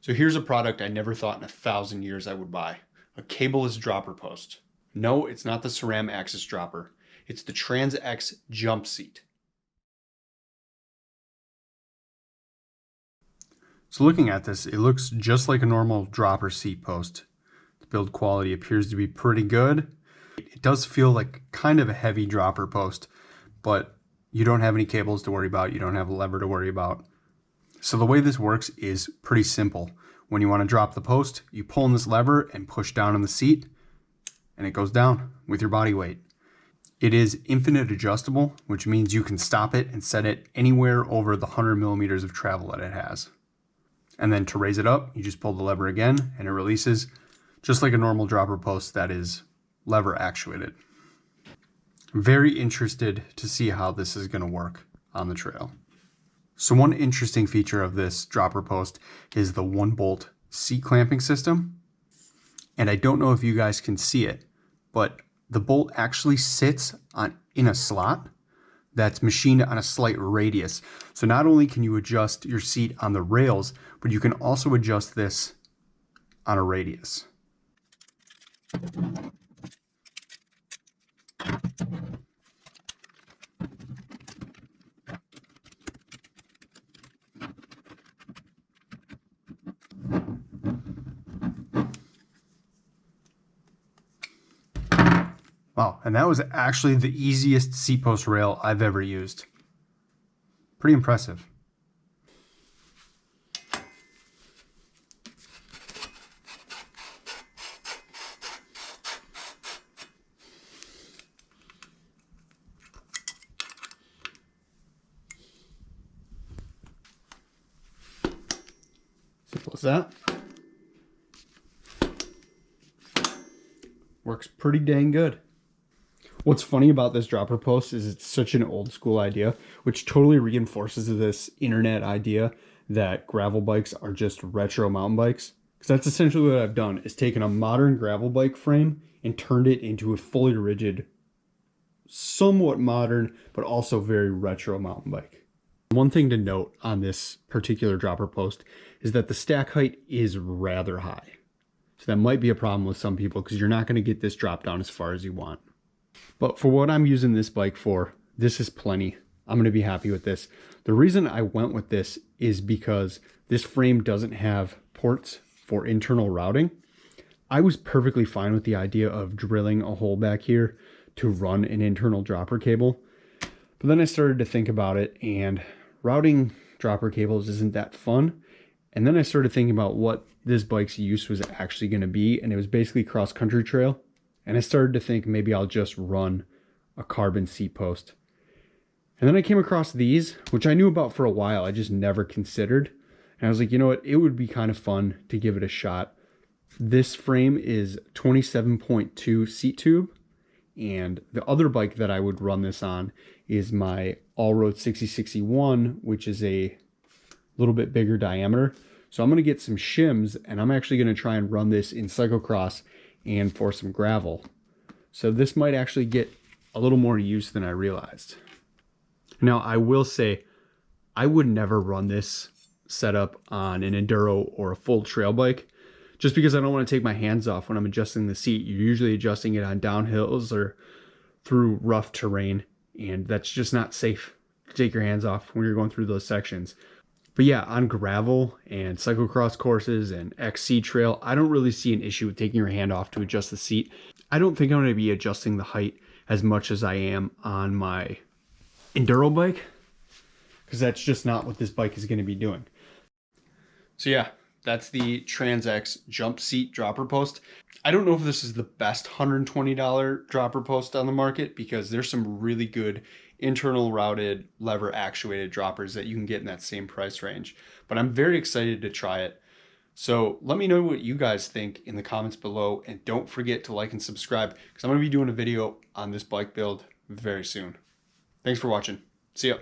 So here's a product I never thought in 1,000 years I would buy. A cableless dropper post. No, it's not the Ceram Axis dropper. It's the TRANZX JUMPSEAT. So looking at this, it looks just like a normal dropper seat post. The build quality appears to be pretty good. It does feel like kind of a heavy dropper post, but you don't have any cables to worry about. You don't have a lever to worry about. So the way this works is pretty simple. When you want to drop the post, you pull on this lever and push down on the seat, and it goes down with your body weight. It is infinite adjustable, which means you can stop it and set it anywhere over the 100 millimeters of travel that it has. And then to raise it up, you just pull the lever again and it releases just like a normal dropper post that is lever actuated. Very interested to see how this is going to work on the trail. So one interesting feature of this dropper post is the 1-bolt seat clamping system. And I don't know if you guys can see it, but the bolt actually sits in a slot that's machined on a slight radius. So not only can you adjust your seat on the rails, but you can also adjust this on a radius. Wow, and that was actually the easiest seat post rail I've ever used. Pretty impressive. Simple as that. Works pretty dang good. What's funny about this dropper post is it's such an old school idea, which totally reinforces this internet idea that gravel bikes are just retro mountain bikes. Because that's essentially what I've done, is taken a modern gravel bike frame and turned it into a fully rigid, somewhat modern, but also very retro mountain bike. One thing to note on this particular dropper post is that the stack height is rather high. So that might be a problem with some people because you're not going to get this drop down as far as you want. But for what I'm using this bike for, this is plenty. I'm going to be happy with this. The reason I went with this is because this frame doesn't have ports for internal routing. I was perfectly fine with the idea of drilling a hole back here to run an internal dropper cable. But then I started to think about it, and routing dropper cables isn't that fun. And then I started thinking about what this bike's use was actually going to be, and it was basically cross-country trail. And I started to think maybe I'll just run a carbon seat post. And then I came across these, which I knew about for a while, I just never considered. And I was like, you know what, it would be kind of fun to give it a shot. This frame is 27.2 seat tube. And the other bike that I would run this on is my All-Road 6061, which is a little bit bigger diameter. So I'm going to get some shims, and I'm actually going to try and run this in cyclocross and for some gravel. So this might actually get a little more use than I realized. Now, I will say, I would never run this setup on an enduro or a full trail bike, just because I don't want to take my hands off when I'm adjusting the seat. You're usually adjusting it on downhills or through rough terrain, and that's just not safe to take your hands off when you're going through those sections. But yeah, on gravel and cyclocross courses and XC trail, I don't really see an issue with taking your hand off to adjust the seat. I don't think I'm going to be adjusting the height as much as I am on my enduro bike, because that's just not what this bike is going to be doing. So yeah, that's the TRANZX JUMPSEAT dropper post. I don't know if this is the best $120 dropper post on the market, because there's some really good internal routed lever actuated droppers that you can get in that same price range. But I'm very excited to try it. So let me know what you guys think in the comments below, and don't forget to like and subscribe, because I'm going to be doing a video on this bike build very soon. Thanks for watching. See ya.